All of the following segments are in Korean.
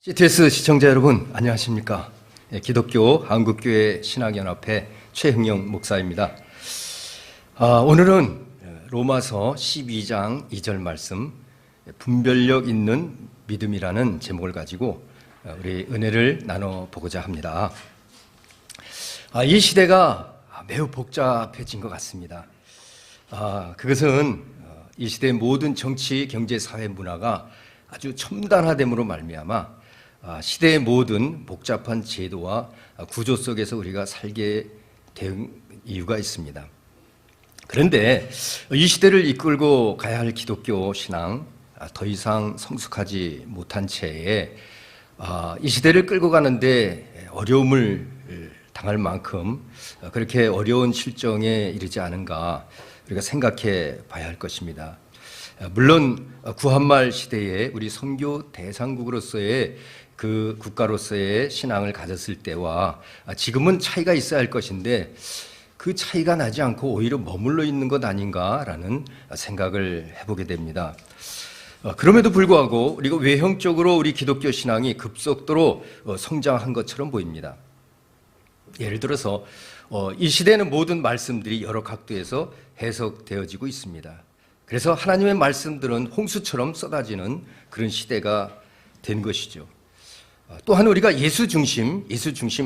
CTS 시청자 여러분, 안녕하십니까? 기독교 한국교회 신학연합회 최흥영 목사입니다. 오늘은 로마서 12장 2절 말씀, 분별력 있는 믿음이라는 제목을 가지고 우리 은혜를 나눠보고자 합니다. 이 시대가 매우 복잡해진 것 같습니다. 그것은 이 시대의 모든 정치, 경제, 사회, 문화가 아주 첨단화됨으로 말미암아 시대의 모든 복잡한 제도와 구조 속에서 우리가 살게 된 이유가 있습니다. 그런데 이 시대를 이끌고 가야 할 기독교 신앙, 더 이상 성숙하지 못한 채에 이 시대를 끌고 가는데 어려움을 당할 만큼 그렇게 어려운 실정에 이르지 않은가 우리가 생각해 봐야 할 것입니다. 물론 구한말 시대에 우리 선교 대상국으로서의 그 국가로서의 신앙을 가졌을 때와 지금은 차이가 있어야 할 것인데 그 차이가 나지 않고 오히려 머물러 있는 것 아닌가라는 생각을 해보게 됩니다. 그럼에도 불구하고 우리가 외형적으로 우리 기독교 신앙이 급속도로 성장한 것처럼 보입니다. 예를 들어서 이 시대에는 모든 말씀들이 여러 각도에서 해석되어지고 있습니다. 그래서 하나님의 말씀들은 홍수처럼 쏟아지는 그런 시대가 된 것이죠. 또한 우리가 예수 중심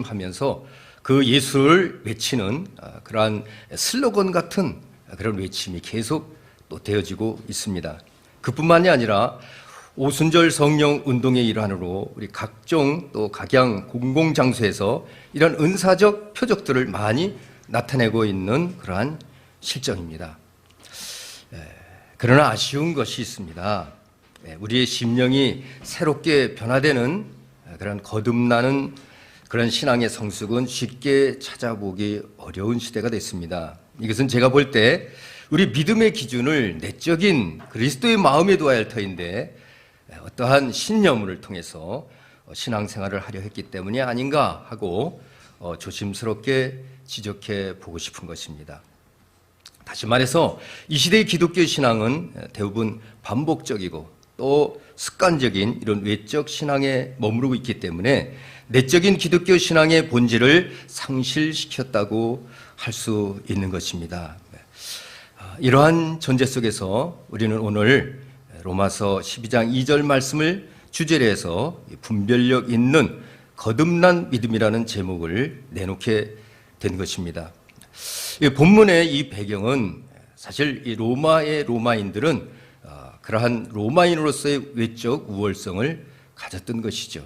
하면서 그 예수를 외치는 그러한 슬로건 같은 그런 외침이 계속 또 되어지고 있습니다. 그뿐만이 아니라 오순절 성령 운동의 일환으로 우리 각종 또 각양 공공장소에서 이런 은사적 표적들을 많이 나타내고 있는 그러한 실정입니다. 그러나 아쉬운 것이 있습니다. 우리의 심령이 새롭게 변화되는 그런 거듭나는 그런 신앙의 성숙은 쉽게 찾아보기 어려운 시대가 됐습니다. 이것은 제가 볼 때 우리 믿음의 기준을 내적인 그리스도의 마음에 두어야 할 터인데 어떠한 신념을 통해서 신앙생활을 하려 했기 때문이 아닌가 하고 조심스럽게 지적해 보고 싶은 것입니다. 다시 말해서 이 시대의 기독교 신앙은 대부분 반복적이고 또 습관적인 이런 외적 신앙에 머무르고 있기 때문에 내적인 기독교 신앙의 본질을 상실시켰다고 할 수 있는 것입니다. 이러한 전제 속에서 우리는 오늘 로마서 12장 2절 말씀을 주제로 해서 분별력 있는 거듭난 믿음이라는 제목을 내놓게 된 것입니다. 본문의 이 배경은 사실 이 로마의 로마인들은 그러한 로마인으로서의 외적 우월성을 가졌던 것이죠.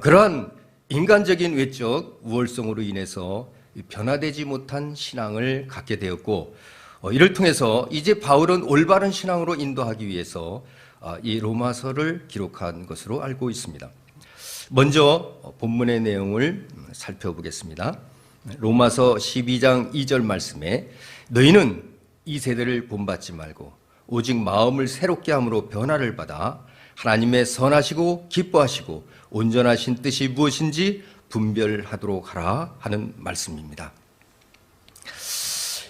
그러한 인간적인 외적 우월성으로 인해서 변화되지 못한 신앙을 갖게 되었고 이를 통해서 이제 바울은 올바른 신앙으로 인도하기 위해서 이 로마서를 기록한 것으로 알고 있습니다. 먼저 본문의 내용을 살펴보겠습니다. 로마서 12장 2절 말씀에 너희는 이 세대를 본받지 말고 오직 마음을 새롭게 함으로 변화를 받아 하나님의 선하시고 기뻐하시고 온전하신 뜻이 무엇인지 분별하도록 하라 하는 말씀입니다.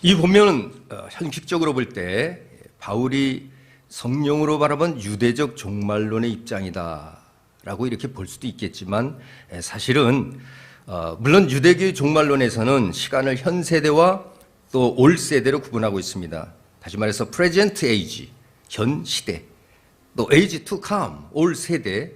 이 본문은 형식적으로 볼 때 바울이 성령으로 바라본 유대적 종말론의 입장이다라고 이렇게 볼 수도 있겠지만 사실은 물론 유대교의 종말론에서는 시간을 현 세대와 또 올 세대로 구분하고 있습니다. 다시 말해서 present age, 현 시대, 또 age to come, 올 세대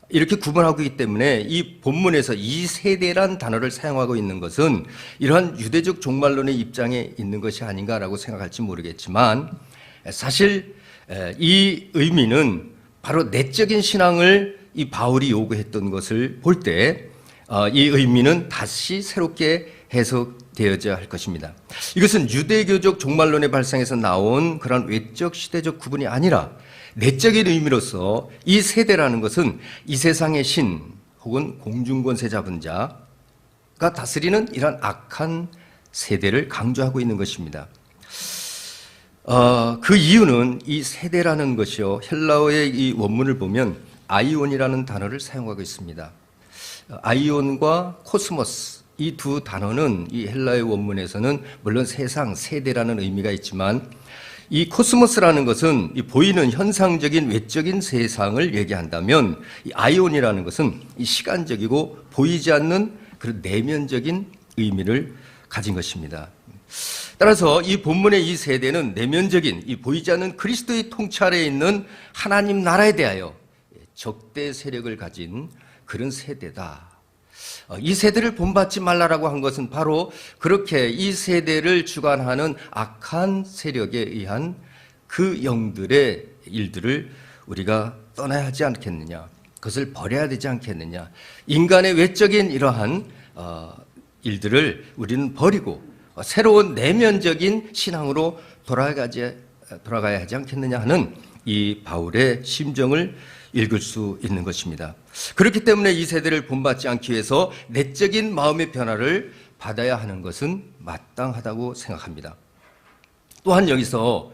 이렇게 구분하고 있기 때문에 이 본문에서 이 세대란 단어를 사용하고 있는 것은 이러한 유대적 종말론의 입장에 있는 것이 아닌가라고 생각할지 모르겠지만 사실 이 의미는 바로 내적인 신앙을 이 바울이 요구했던 것을 볼 때 이 의미는 다시 새롭게 해석되어져야 할 것입니다. 이것은 유대교적 종말론의 발상에서 나온 그런 외적 시대적 구분이 아니라 내적인 의미로서 이 세대라는 것은 이 세상의 신 혹은 공중권세 잡은 자가 다스리는 이런 악한 세대를 강조하고 있는 것입니다. 그 이유는 이 세대라는 것이요 헬라어의 이 원문을 보면 아이온이라는 단어를 사용하고 있습니다. 아이온과 코스모스 이 두 단어는 이 헬라의 원문에서는 물론 세상, 세대라는 의미가 있지만 이 코스모스라는 것은 이 보이는 현상적인 외적인 세상을 얘기한다면, 이 아이온이라는 것은 이 시간적이고 보이지 않는 그런 내면적인 의미를 가진 것입니다. 따라서 이 본문의 이 세대는 내면적인 이 보이지 않는 그리스도의 통찰에 있는 하나님 나라에 대하여 적대 세력을 가진 그런 세대다. 이 세대를 본받지 말라라고 한 것은 바로 그렇게 이 세대를 주관하는 악한 세력에 의한 그 영들의 일들을 우리가 떠나야 하지 않겠느냐, 그것을 버려야 되지 않겠느냐, 인간의 외적인 이러한 일들을 우리는 버리고 새로운 내면적인 신앙으로 돌아가야 하지 않겠느냐 하는 이 바울의 심정을 읽을 수 있는 것입니다. 그렇기 때문에 이 세대를 본받지 않기 위해서 내적인 마음의 변화를 받아야 하는 것은 마땅하다고 생각합니다. 또한 여기서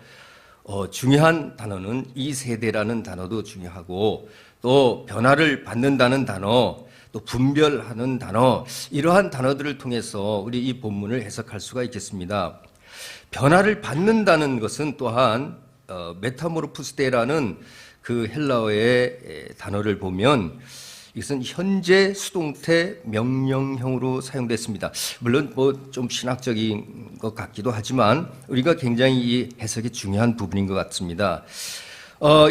중요한 단어는 이 세대라는 단어도 중요하고, 또 변화를 받는다는 단어, 또 분별하는 단어, 이러한 단어들을 통해서 우리 이 본문을 해석할 수가 있겠습니다. 변화를 받는다는 것은 또한 메타모르푸스테라는 그 헬라어의 단어를 보면 이것은 현재 수동태 명령형으로 사용됐습니다. 물론 좀 신학적인 것 같기도 하지만 우리가 굉장히 이 해석이 중요한 부분인 것 같습니다.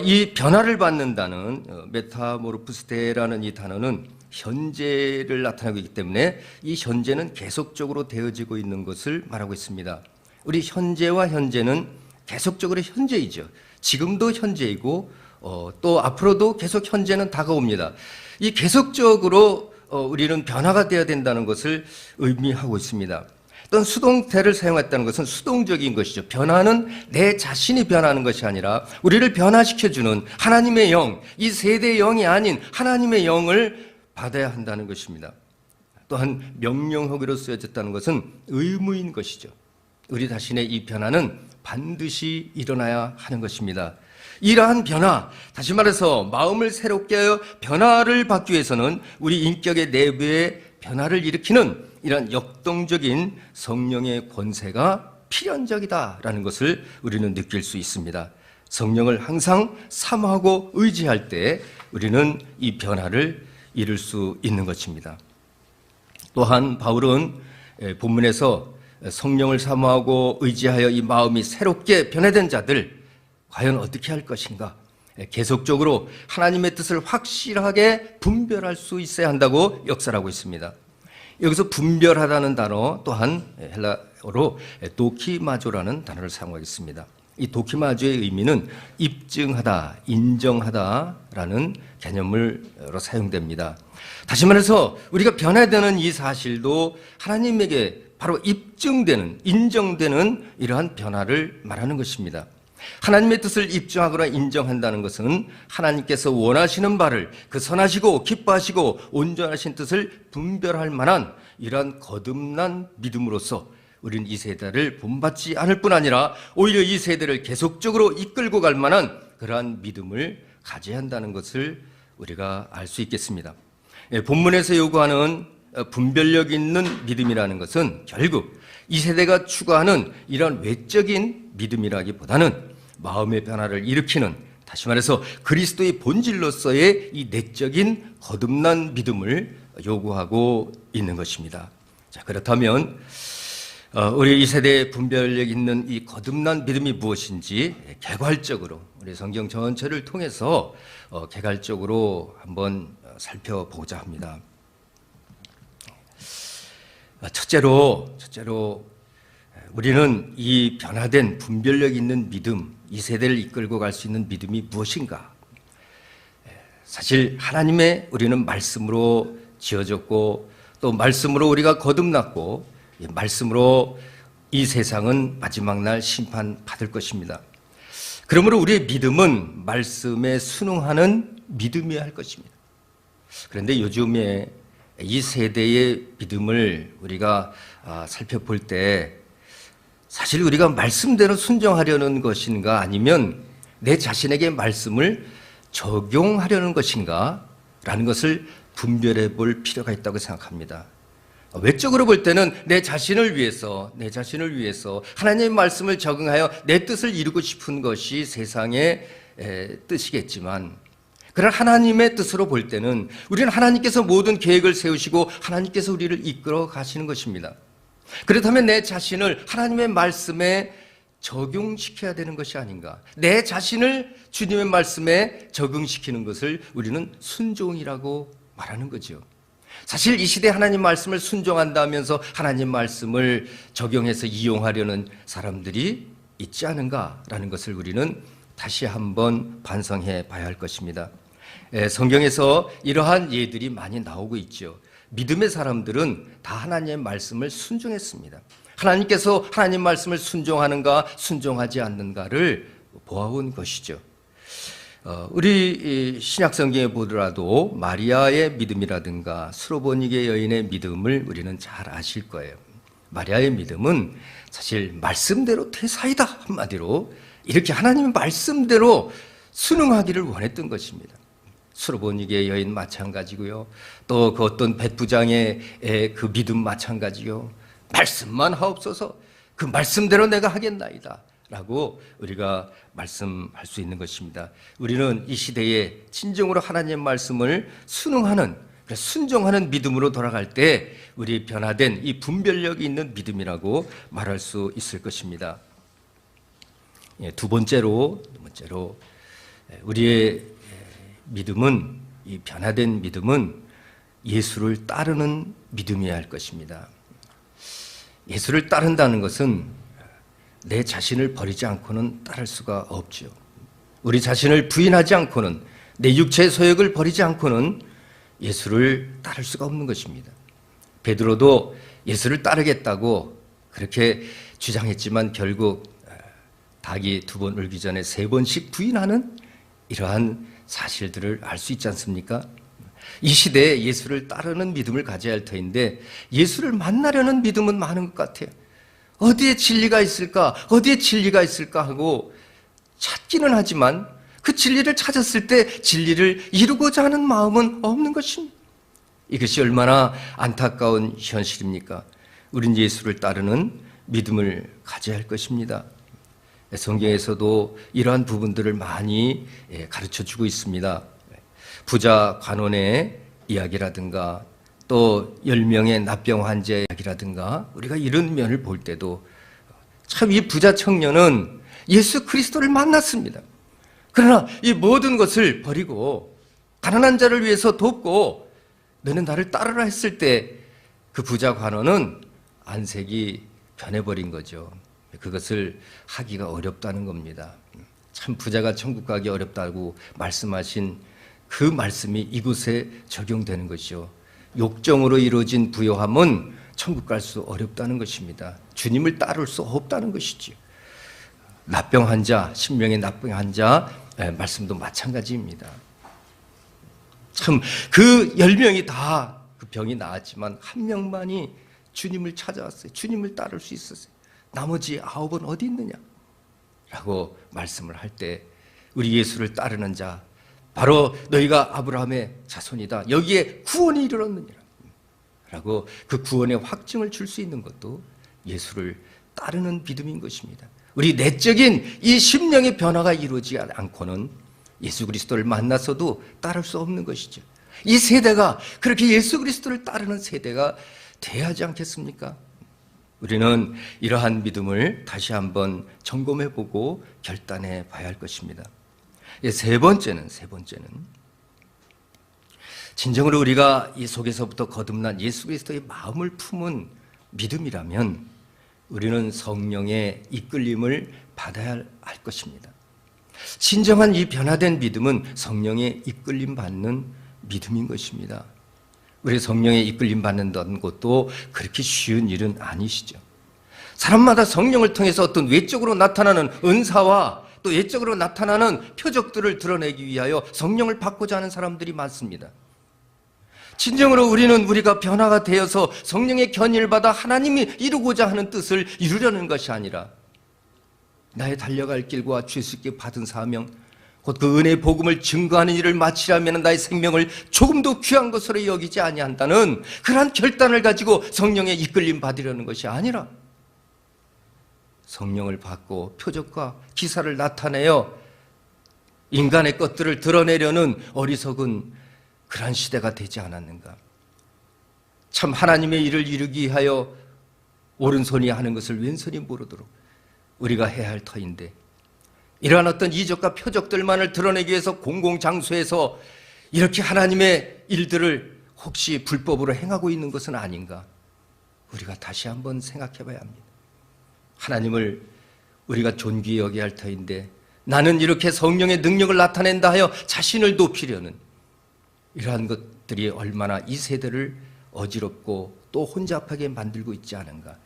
이 변화를 받는다는 메타모르푸스테라는 이 단어는 현재를 나타내고 있기 때문에 이 현재는 계속적으로 되어지고 있는 것을 말하고 있습니다. 우리 현재와 현재는 계속적으로 현재이죠. 지금도 현재이고 또 앞으로도 계속 현재는 다가옵니다. 이 계속적으로 우리는 변화가 되어야 된다는 것을 의미하고 있습니다. 또한 수동태를 사용했다는 것은 수동적인 것이죠. 변화는 내 자신이 변하는 것이 아니라 우리를 변화시켜주는 하나님의 영, 이 세대의 영이 아닌 하나님의 영을 받아야 한다는 것입니다. 또한 명령어기로 쓰여졌다는 것은 의무인 것이죠. 우리 자신의 이 변화는 반드시 일어나야 하는 것입니다. 이러한 변화, 다시 말해서 마음을 새롭게 하여 변화를 받기 위해서는 우리 인격의 내부에 변화를 일으키는 이러한 역동적인 성령의 권세가 필연적이다라는 것을 우리는 느낄 수 있습니다. 성령을 항상 사모하고 의지할 때 우리는 이 변화를 이룰 수 있는 것입니다. 또한 바울은 본문에서 성령을 사모하고 의지하여 이 마음이 새롭게 변화된 자들 과연 어떻게 할 것인가? 계속적으로 하나님의 뜻을 확실하게 분별할 수 있어야 한다고 역설하고 있습니다. 여기서 분별하다는 단어 또한 헬라어로 도키마조라는 단어를 사용하겠습니다. 이 도키마조의 의미는 입증하다, 인정하다라는 개념으로 사용됩니다. 다시 말해서 우리가 변화되는 이 사실도 하나님에게 바로 입증되는, 인정되는 이러한 변화를 말하는 것입니다. 하나님의 뜻을 입증하거나 인정한다는 것은 하나님께서 원하시는 바를 그 선하시고 기뻐하시고 온전하신 뜻을 분별할 만한 이러한 거듭난 믿음으로써 우리는 이 세대를 본받지 않을 뿐 아니라 오히려 이 세대를 계속적으로 이끌고 갈 만한 그러한 믿음을 가져야 한다는 것을 우리가 알 수 있겠습니다. 본문에서 요구하는 분별력 있는 믿음이라는 것은 결국 이 세대가 추구하는 이러한 외적인 믿음이라기보다는 마음의 변화를 일으키는, 다시 말해서 그리스도의 본질로서의 이 내적인 거듭난 믿음을 요구하고 있는 것입니다. 자, 그렇다면 우리 이 세대의 분별력 있는 이 거듭난 믿음이 무엇인지 개괄적으로 우리 성경 전체를 통해서 개괄적으로 한번 살펴보고자 합니다. 첫째로 우리는 이 변화된 분별력 있는 믿음, 이 세대를 이끌고 갈 수 있는 믿음이 무엇인가? 사실 하나님의 우리는 말씀으로 지어졌고 또 말씀으로 우리가 거듭났고 말씀으로 이 세상은 마지막 날 심판받을 것입니다. 그러므로 우리의 믿음은 말씀에 순응하는 믿음이어야 할 것입니다. 그런데 요즘에 이 세대의 믿음을 우리가 살펴볼 때 사실 우리가 말씀대로 순종하려는 것인가 아니면 내 자신에게 말씀을 적용하려는 것인가 라는 것을 분별해 볼 필요가 있다고 생각합니다. 외적으로 볼 때는 내 자신을 위해서 하나님의 말씀을 적응하여 내 뜻을 이루고 싶은 것이 세상의 뜻이겠지만, 그러나 하나님의 뜻으로 볼 때는 우리는 하나님께서 모든 계획을 세우시고 하나님께서 우리를 이끌어 가시는 것입니다. 그렇다면 내 자신을 하나님의 말씀에 적용시켜야 되는 것이 아닌가. 내 자신을 주님의 말씀에 적응시키는 것을 우리는 순종이라고 말하는 거죠. 사실 이 시대에 하나님 말씀을 순종한다면서 하나님 말씀을 적용해서 이용하려는 사람들이 있지 않은가라는 것을 우리는 다시 한번 반성해 봐야 할 것입니다. 성경에서 이러한 예들이 많이 나오고 있죠. 믿음의 사람들은 다 하나님의 말씀을 순종했습니다. 하나님께서 하나님 말씀을 순종하는가 순종하지 않는가를 보아온 것이죠. 우리 신약성경에 보더라도 마리아의 믿음이라든가 수로보니게 여인의 믿음을 우리는 잘 아실 거예요. 마리아의 믿음은 사실 말씀대로 태사이다, 한마디로 이렇게 하나님의 말씀대로 순응하기를 원했던 것입니다. 수로보니게 여인 마찬가지고요. 또 그 어떤 백부장의 그 믿음 마찬가지요. 말씀만 하옵소서, 그 말씀대로 내가 하겠나이다 라고 우리가 말씀할 수 있는 것입니다. 우리는 이 시대에 진정으로 하나님의 말씀을 순종하는 믿음으로 돌아갈 때 우리 변화된 이 분별력이 있는 믿음이라고 말할 수 있을 것입니다. 두 번째로 우리의 믿음은, 이 변화된 믿음은 예수를 따르는 믿음이어야 할 것입니다. 예수를 따른다는 것은 내 자신을 버리지 않고는 따를 수가 없죠. 우리 자신을 부인하지 않고는, 내 육체의 소욕을 버리지 않고는 예수를 따를 수가 없는 것입니다. 베드로도 예수를 따르겠다고 그렇게 주장했지만 결국 닭이 2번 울기 전에 3번씩 부인하는 이러한 사실들을 알 수 있지 않습니까? 이 시대에 예수를 따르는 믿음을 가져야 할 터인데 예수를 만나려는 믿음은 많은 것 같아요. 어디에 진리가 있을까? 어디에 진리가 있을까 하고 찾기는 하지만 그 진리를 찾았을 때 진리를 이루고자 하는 마음은 없는 것입니다. 이것이 얼마나 안타까운 현실입니까? 우린 예수를 따르는 믿음을 가져야 할 것입니다. 성경에서도 이러한 부분들을 많이 가르쳐주고 있습니다. 부자 관원의 이야기라든가 또 10명의 납병 환자의 이야기라든가 우리가 이런 면을 볼 때도 참 이 부자 청년은 예수 그리스도를 만났습니다. 그러나 이 모든 것을 버리고 가난한 자를 위해서 돕고 너는 나를 따르라 했을 때 그 부자 관원은 안색이 변해버린 거죠. 그것을 하기가 어렵다는 겁니다. 참 부자가 천국 가기 어렵다고 말씀하신 그 말씀이 이곳에 적용되는 것이죠. 욕정으로 이루어진 부요함은 천국 갈 수 어렵다는 것입니다. 주님을 따를 수 없다는 것이죠. 납병 환자, 10명의 납병 환자 말씀도 마찬가지입니다. 참 그 10명이 다 그 병이 나았지만 한 명만이 주님을 찾아왔어요. 주님을 따를 수 있었어요. 나머지 9은 어디 있느냐? 라고 말씀을 할 때 우리 예수를 따르는 자 바로 너희가 아브라함의 자손이다. 여기에 구원이 이르렀느니라. 라고 그 구원의 확증을 줄 수 있는 것도 예수를 따르는 믿음인 것입니다. 우리 내적인 이 심령의 변화가 이루어지지 않고는 예수 그리스도를 만나서도 따를 수 없는 것이죠. 이 세대가 그렇게 예수 그리스도를 따르는 세대가 돼야 하지 않겠습니까? 우리는 이러한 믿음을 다시 한번 점검해보고 결단해 봐야 할 것입니다. 세 번째는 진정으로 우리가 이 속에서부터 거듭난 예수 그리스도의 마음을 품은 믿음이라면 우리는 성령의 이끌림을 받아야 할 것입니다. 진정한 이 변화된 믿음은 성령의 이끌림 받는 믿음인 것입니다. 우리 성령의 이끌림 받는다는 것도 그렇게 쉬운 일은 아니시죠. 사람마다 성령을 통해서 어떤 외적으로 나타나는 은사와 또 외적으로 나타나는 표적들을 드러내기 위하여 성령을 받고자 하는 사람들이 많습니다. 진정으로 우리는 우리가 변화가 되어서 성령의 견인을 받아 하나님이 이루고자 하는 뜻을 이루려는 것이 아니라 나의 달려갈 길과 죄 짓게 받은 사명, 곧 그 은혜의 복음을 증거하는 일을 마치려면 나의 생명을 조금도 귀한 것으로 여기지 아니한다는 그러한 결단을 가지고 성령의 이끌림 받으려는 것이 아니라 성령을 받고 표적과 기사를 나타내어 인간의 것들을 드러내려는 어리석은 그러한 시대가 되지 않았는가. 참 하나님의 일을 이루기 위하여 오른손이 하는 것을 왼손이 모르도록 우리가 해야 할 터인데, 이러한 어떤 이적과 표적들만을 드러내기 위해서 공공장소에서 이렇게 하나님의 일들을 혹시 불법으로 행하고 있는 것은 아닌가. 우리가 다시 한번 생각해 봐야 합니다. 하나님을 우리가 존귀히 여겨야 할 터인데, 나는 이렇게 성령의 능력을 나타낸다 하여 자신을 높이려는 이러한 것들이 얼마나 이 세대를 어지럽고 또 혼잡하게 만들고 있지 않은가.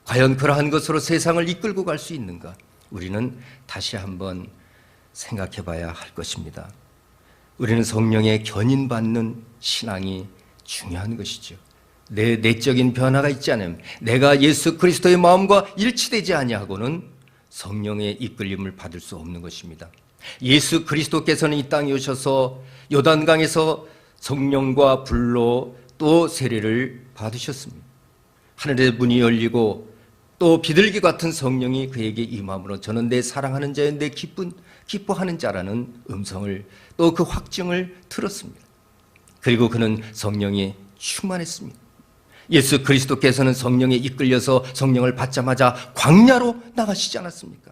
과연 그러한 것으로 세상을 이끌고 갈 수 있는가. 우리는 다시 한번 생각해 봐야 할 것입니다. 우리는 성령의 견인받는 신앙이 중요한 것이죠. 내 내적인 변화가 있지 않으면, 내가 예수 그리스도의 마음과 일치되지 아니하고는 성령의 이끌림을 받을 수 없는 것입니다. 예수 그리스도께서는 이 땅에 오셔서 요단강에서 성령과 불로 또 세례를 받으셨습니다. 하늘의 문이 열리고 또 비둘기 같은 성령이 그에게 임함으로 저는 내 사랑하는 자여 내 기뻐하는 자라는 음성을, 또 그 확증을 들었습니다. 그리고 그는 성령에 충만했습니다. 예수 그리스도께서는 성령에 이끌려서 성령을 받자마자 광야로 나가시지 않았습니까?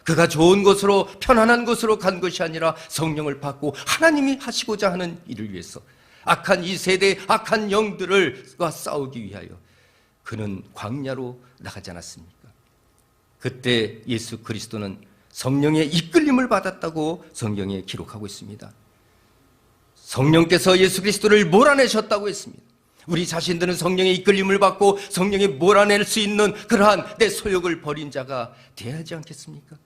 그가 좋은 곳으로, 편안한 곳으로 간 것이 아니라 성령을 받고 하나님이 하시고자 하는 일을 위해서, 악한 이 세대의 악한 영들과 싸우기 위하여 그는 광야로 나가지 않았습니까? 그때 예수 그리스도는 성령의 이끌림을 받았다고 성경에 기록하고 있습니다. 성령께서 예수 그리스도를 몰아내셨다고 했습니다. 우리 자신들은 성령의 이끌림을 받고 성령이 몰아낼 수 있는 그러한 내 소욕을 버린 자가 되어야 하지 않겠습니까?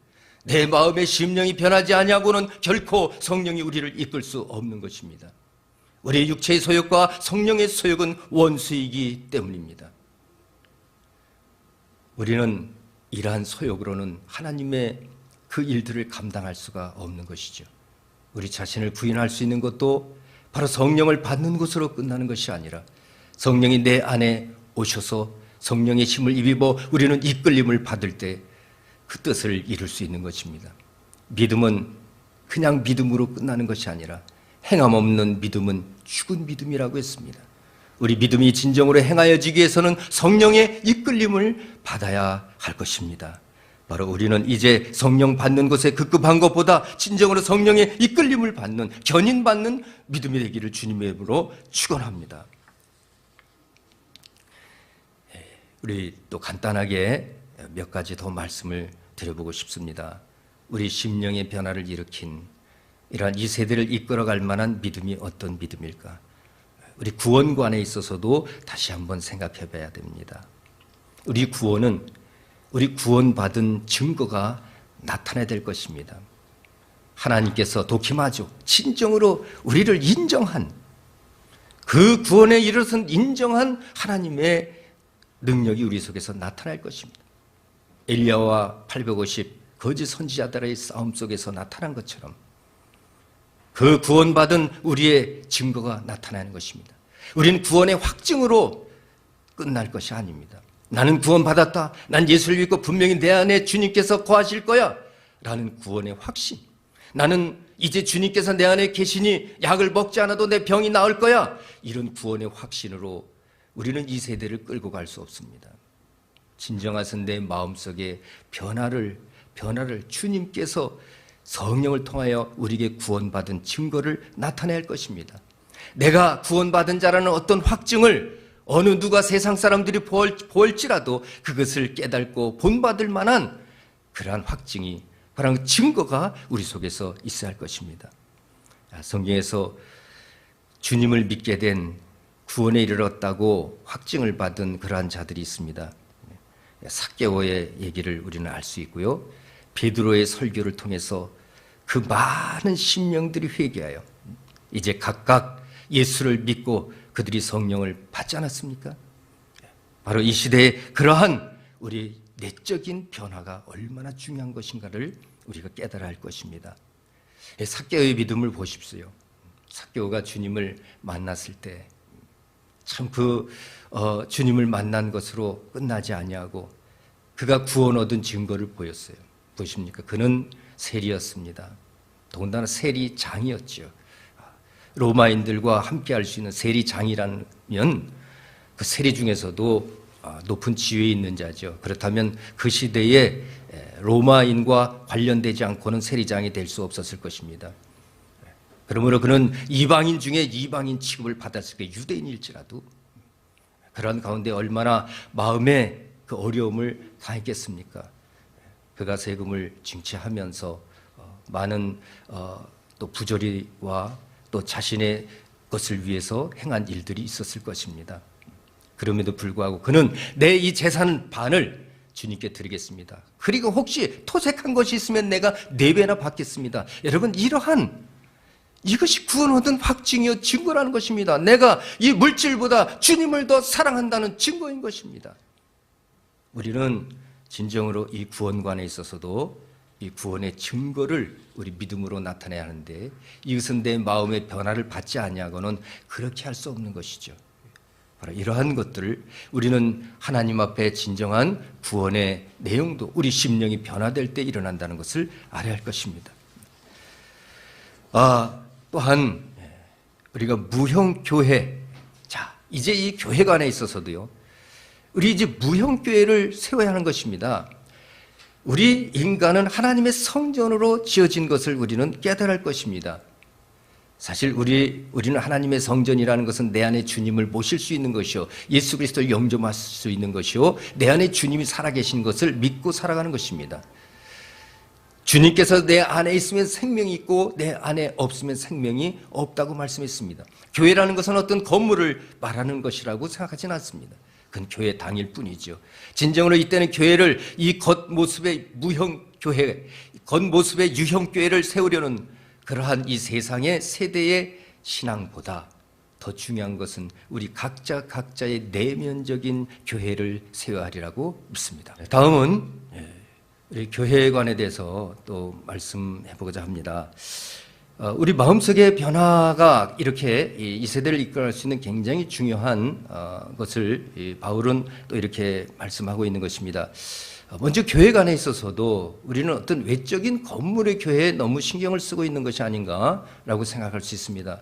내 마음의 심령이 변하지 아니하고는 결코 성령이 우리를 이끌 수 없는 것입니다. 우리의 육체의 소욕과 성령의 소욕은 원수이기 때문입니다. 우리는 이러한 소욕으로는 하나님의 그 일들을 감당할 수가 없는 것이죠. 우리 자신을 부인할 수 있는 것도 바로 성령을 받는 것으로 끝나는 것이 아니라 성령이 내 안에 오셔서 성령의 힘을 입어 우리는 이끌림을 받을 때 그 뜻을 이룰 수 있는 것입니다. 믿음은 그냥 믿음으로 끝나는 것이 아니라 행함 없는 믿음은 죽은 믿음이라고 했습니다. 우리 믿음이 진정으로 행하여지기 위해서는 성령의 이끌림을 받아야 할 것입니다. 바로 우리는 이제 성령 받는 것에 급급한 것보다 진정으로 성령의 이끌림을 받는, 견인받는 믿음이 되기를 주님의 이름으로 축원합니다. 우리 또 간단하게 몇 가지 더 말씀을 드려보고 싶습니다. 우리 심령의 변화를 일으킨 이러한 이 세대를 이끌어갈 만한 믿음이 어떤 믿음일까? 우리 구원관에 있어서도 다시 한번 생각해 봐야 됩니다. 우리 구원은 우리 구원받은 증거가 나타나야 될 것입니다. 하나님께서 도키마죠, 진정으로 우리를 인정한, 그 구원에 이르러선 인정한 하나님의 능력이 우리 속에서 나타날 것입니다. 엘리야와 850 거짓 선지자들의 싸움 속에서 나타난 것처럼 그 구원받은 우리의 증거가 나타나는 것입니다. 우리는 구원의 확증으로 끝날 것이 아닙니다. 나는 구원받았다, 난 예수를 믿고 분명히 내 안에 주님께서 거하실 거야 라는 구원의 확신, 나는 이제 주님께서 내 안에 계시니 약을 먹지 않아도 내 병이 나을 거야, 이런 구원의 확신으로 우리는 이 세대를 끌고 갈 수 없습니다. 진정한 내 마음속에 변화를 주님께서 성령을 통하여 우리에게 구원받은 증거를 나타내야 할 것입니다. 내가 구원받은 자라는 어떤 확증을 어느 누가 세상 사람들이 보일지라도 그것을 깨닫고 본받을 만한 그러한 확증이, 그러한 증거가 우리 속에서 있어야 할 것입니다. 성경에서 주님을 믿게 된, 구원에 이르렀다고 확증을 받은 그러한 자들이 있습니다. 삭개오의 얘기를 우리는 알 수 있고요, 베드로의 설교를 통해서 그 많은 심령들이 회개하여 이제 각각 예수를 믿고 그들이 성령을 받지 않았습니까? 바로 이 시대에 그러한 우리 내적인 변화가 얼마나 중요한 것인가를 우리가 깨달아야 할 것입니다. 삭개오의 믿음을 보십시오. 삭개오가 주님을 만났을 때 참 주님을 만난 것으로 끝나지 아니하고 그가 구원 얻은 증거를 보였어요. 보십니까? 그는 세리였습니다. 더군다나 세리장이었죠. 로마인들과 함께 할 수 있는 세리장이라면 그 세리 중에서도 높은 지위에 있는 자죠. 그렇다면 그 시대에 로마인과 관련되지 않고는 세리장이 될 수 없었을 것입니다. 그러므로 그는 이방인 중에 이방인 취급을 받았을 때 유대인일지라도 그런 가운데 얼마나 마음에 그 어려움을 당했겠습니까? 그가 세금을 징치하면서 많은 또 부조리와 또 자신의 것을 위해서 행한 일들이 있었을 것입니다. 그럼에도 불구하고 그는 내 이 재산 반을 주님께 드리겠습니다. 그리고 혹시 토색한 것이 있으면 내가 4배나 받겠습니다. 여러분, 이것이 구원 얻은 확증이요 증거라는 것입니다. 내가 이 물질보다 주님을 더 사랑한다는 증거인 것입니다. 우리는 진정으로 이 구원관에 있어서도 이 구원의 증거를 우리 믿음으로 나타내야 하는데 이것은 내 마음의 변화를 받지 아니하고는 그렇게 할 수 없는 것이죠. 바로 이러한 것들을 우리는 하나님 앞에 진정한 구원의 내용도 우리 심령이 변화될 때 일어난다는 것을 알아야 할 것입니다. 또한 우리가 무형교회, 자 이제 이 교회관에 있어서도요 우리 이제 무형교회를 세워야 하는 것입니다. 우리 인간은 하나님의 성전으로 지어진 것을 우리는 깨달을 할 것입니다. 사실 우리는 하나님의 성전이라는 것은 내 안에 주님을 모실 수 있는 것이요 예수 그리스도를 영접할 수 있는 것이요 내 안에 주님이 살아계신 것을 믿고 살아가는 것입니다. 주님께서 내 안에 있으면 생명이 있고 내 안에 없으면 생명이 없다고 말씀했습니다. 교회라는 것은 어떤 건물을 말하는 것이라고 생각하지는 않습니다. 그건 교회 당일 뿐이죠. 진정으로 이때는 교회를 이 겉모습의 무형교회, 겉모습의 유형교회를 세우려는 그러한 이 세상의 세대의 신앙보다 더 중요한 것은 우리 각자의 내면적인 교회를 세워야 하리라고 믿습니다. 다음은 우리 교회관에 대해서 또 말씀해 보고자 합니다. 우리 마음속의 변화가 이렇게 이 세대를 이끌어갈 수 있는 굉장히 중요한 것을 바울은 또 이렇게 말씀하고 있는 것입니다. 먼저 교회관에 있어서도 우리는 어떤 외적인 건물의 교회에 너무 신경을 쓰고 있는 것이 아닌가라고 생각할 수 있습니다.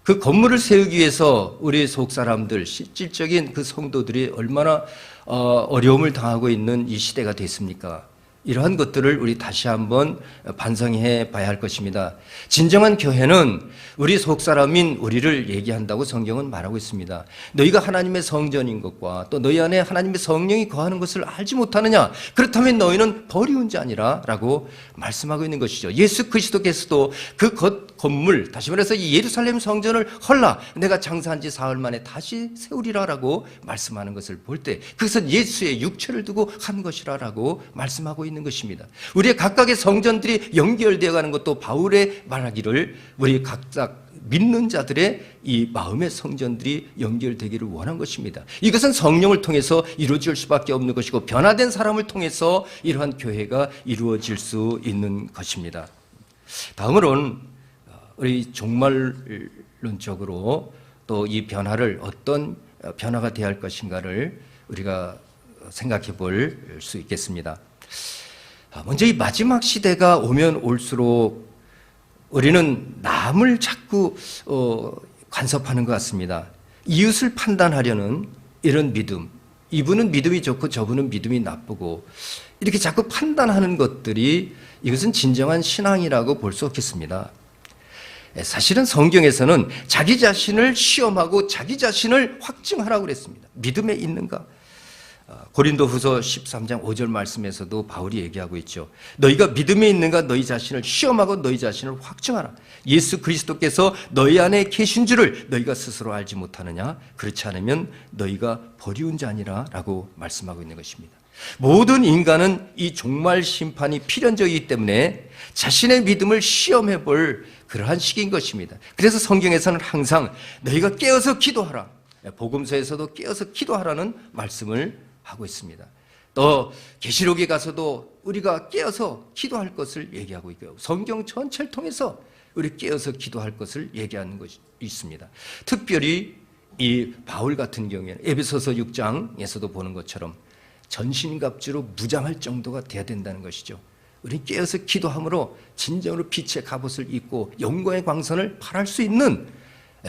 그 건물을 세우기 위해서 우리 속사람들, 실질적인 그 성도들이 얼마나 어려움을 당하고 있는 이 시대가 됐습니까? 이러한 것들을 우리 다시 한번 반성해 봐야 할 것입니다. 진정한 교회는 우리 속사람인 우리를 얘기한다고 성경은 말하고 있습니다. 너희가 하나님의 성전인 것과 또 너희 안에 하나님의 성령이 거하는 것을 알지 못하느냐? 그렇다면 너희는 버리운 자니라 라고 말씀하고 있는 것이죠. 예수 그리스도께서도 그 건물, 다시 말해서 이 예루살렘 성전을 헐라 내가 장사한 지 사흘 만에 다시 세우리라 라고 말씀하는 것을 볼 때 그것은 예수의 육체를 두고 한 것이라 라고 말씀하고 있는 것입니다. 우리의 각각의 성전들이 연결되어 가는 것도 바울의 말하기를 우리 각자 믿는 자들의 이 마음의 성전들이 연결되기를 원한 것입니다. 이것은 성령을 통해서 이루어질 수밖에 없는 것이고 변화된 사람을 통해서 이러한 교회가 이루어질 수 있는 것입니다. 다음으로는 우리 종말론적으로 또 이 변화를 어떤 변화가 되어야 할 것인가를 우리가 생각해 볼 수 있겠습니다. 먼저 이 마지막 시대가 오면 올수록 우리는 남을 자꾸 간섭하는 것 같습니다. 이웃을 판단하려는 이런 믿음, 이분은 믿음이 좋고 저분은 믿음이 나쁘고 이렇게 자꾸 판단하는 것들이 이것은 진정한 신앙이라고 볼 수 없겠습니다. 사실은 성경에서는 자기 자신을 시험하고 자기 자신을 확증하라고 그랬습니다. 믿음에 있는가? 고린도후서 13장 5절 말씀에서도 바울이 얘기하고 있죠. 너희가 믿음에 있는가 너희 자신을 시험하고 너희 자신을 확증하라. 예수 그리스도께서 너희 안에 계신 줄을 너희가 스스로 알지 못하느냐? 그렇지 않으면 너희가 버리운 자니라 라고 말씀하고 있는 것입니다. 모든 인간은 이 종말 심판이 필연적이기 때문에 자신의 믿음을 시험해 볼 그러한 시기인 것입니다. 그래서 성경에서는 항상 너희가 깨어서 기도하라. 복음서에서도 깨어서 기도하라는 말씀을 하고 있습니다. 또 계시록에 가서도 우리가 깨어서 기도할 것을 얘기하고 있고요. 성경 전체를 통해서 우리 깨어서 기도할 것을 얘기하는 것이 있습니다. 특별히 이 바울 같은 경우에는 에베소서 6장에서도 보는 것처럼 전신갑주로 무장할 정도가 돼야 된다는 것이죠. 우리 깨어서 기도함으로 진정으로 빛의 갑옷을 입고 영광의 광선을 발할 수 있는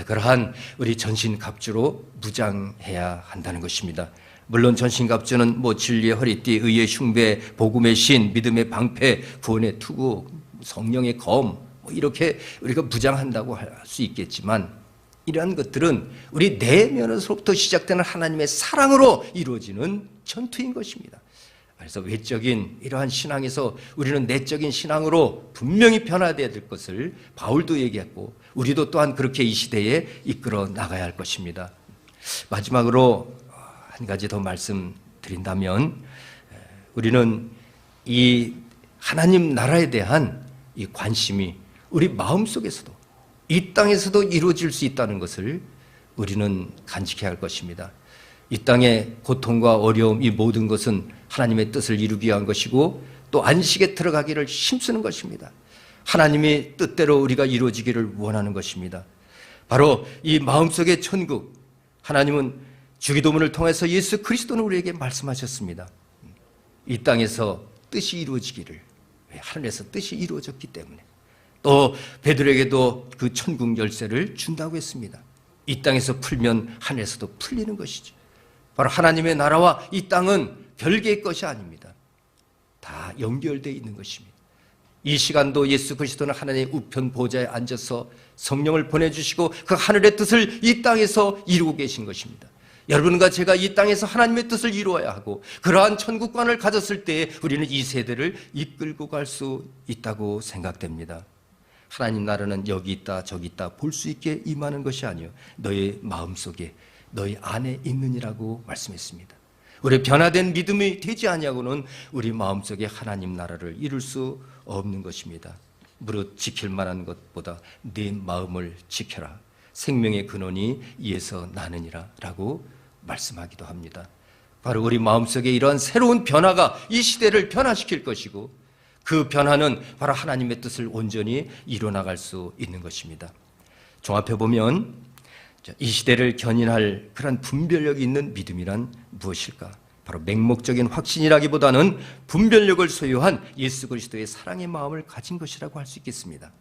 그러한 우리 전신갑주로 무장해야 한다는 것입니다. 물론 전신갑주는 진리의 허리띠, 의의 흉배, 복음의 신, 믿음의 방패, 구원의 투구, 성령의 검 이렇게 우리가 무장한다고 할 수 있겠지만 이러한 것들은 우리 내면에서부터 시작되는 하나님의 사랑으로 이루어지는 전투인 것입니다. 그래서 외적인 이러한 신앙에서 우리는 내적인 신앙으로 분명히 변화되어야 될 것을 바울도 얘기했고 우리도 또한 그렇게 이 시대에 이끌어 나가야 할 것입니다. 마지막으로 한 가지 더 말씀드린다면 우리는 이 하나님 나라에 대한 이 관심이 우리 마음속에서도 이 땅에서도 이루어질 수 있다는 것을 우리는 간직해야 할 것입니다. 이 땅의 고통과 어려움 이 모든 것은 하나님의 뜻을 이루기 위한 것이고 또 안식에 들어가기를 힘쓰는 것입니다. 하나님이 뜻대로 우리가 이루어지기를 원하는 것입니다. 바로 이 마음속의 천국, 하나님은 주기도문을 통해서 예수 그리스도는 우리에게 말씀하셨습니다. 이 땅에서 뜻이 이루어지기를, 하늘에서 뜻이 이루어졌기 때문에. 또 베드로에게도 그 천국 열쇠를 준다고 했습니다. 이 땅에서 풀면 하늘에서도 풀리는 것이죠. 바로 하나님의 나라와 이 땅은 별개의 것이 아닙니다. 다 연결되어 있는 것입니다. 이 시간도 예수 그리스도는 하나님의 우편 보좌에 앉아서 성령을 보내주시고 그 하늘의 뜻을 이 땅에서 이루고 계신 것입니다. 여러분과 제가 이 땅에서 하나님의 뜻을 이루어야 하고 그러한 천국관을 가졌을 때에 우리는 이 세대를 이끌고 갈 수 있다고 생각됩니다. 하나님 나라는 여기 있다 저기 있다 볼 수 있게 임하는 것이 아니요 너의 마음속에 너희 안에 있느니라고 말씀했습니다. 우리 변화된 믿음이 되지 아니하고는 우리 마음속에 하나님 나라를 이룰 수 없는 것입니다. 무릇 지킬 만한 것보다 네 마음을 지켜라. 생명의 근원이 이에서 나느니라 라고 말씀하기도 합니다. 바로 우리 마음속에 이러한 새로운 변화가 이 시대를 변화시킬 것이고 그 변화는 바로 하나님의 뜻을 온전히 이뤄나갈 수 있는 것입니다. 종합해보면 이 시대를 견인할 그런 분별력이 있는 믿음이란 무엇일까? 바로 맹목적인 확신이라기보다는 분별력을 소유한 예수 그리스도의 사랑의 마음을 가진 것이라고 할 수 있겠습니다.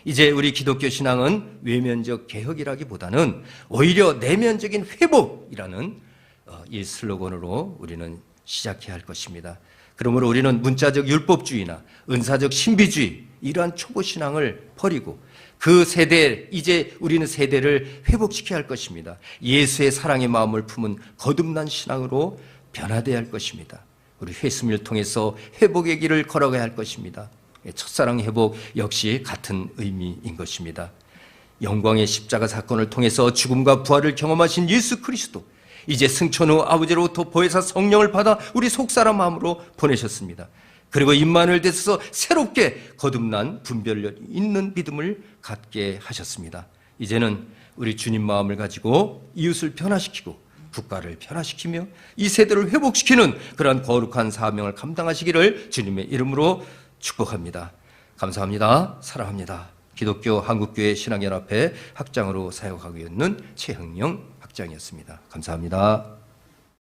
이제 우리 기독교 신앙은 외면적 개혁이라기보다는 오히려 내면적인 회복이라는 이 슬로건으로 우리는 시작해야 할 것입니다. 그러므로 우리는 문자적 율법주의나 은사적 신비주의 이러한 초보신앙을 버리고 그 세대, 이제 우리는 세대를 회복시켜야 할 것입니다. 예수의 사랑의 마음을 품은 거듭난 신앙으로 변화되어야 할 것입니다. 우리 회심을 통해서 회복의 길을 걸어가야 할 것입니다. 첫사랑 회복 역시 같은 의미인 것입니다. 영광의 십자가 사건을 통해서 죽음과 부활을 경험하신 예수 그리스도, 이제 승천 후 아버지로부터 보혜사 성령을 받아 우리 속사람 마음으로 보내셨습니다. 그리고 임마누엘 되셔서 새롭게 거듭난 분별력 있는 믿음을 갖게 하셨습니다. 이제는 우리 주님 마음을 가지고 이웃을 변화시키고 국가를 변화시키며 이 세대를 회복시키는 그러한 거룩한 사명을 감당하시기를 주님의 이름으로 축복합니다. 감사합니다. 사랑합니다. 기독교 한국교회 신앙연합회 학장으로 사역하고 있는 최흥영 학장이었습니다. 감사합니다.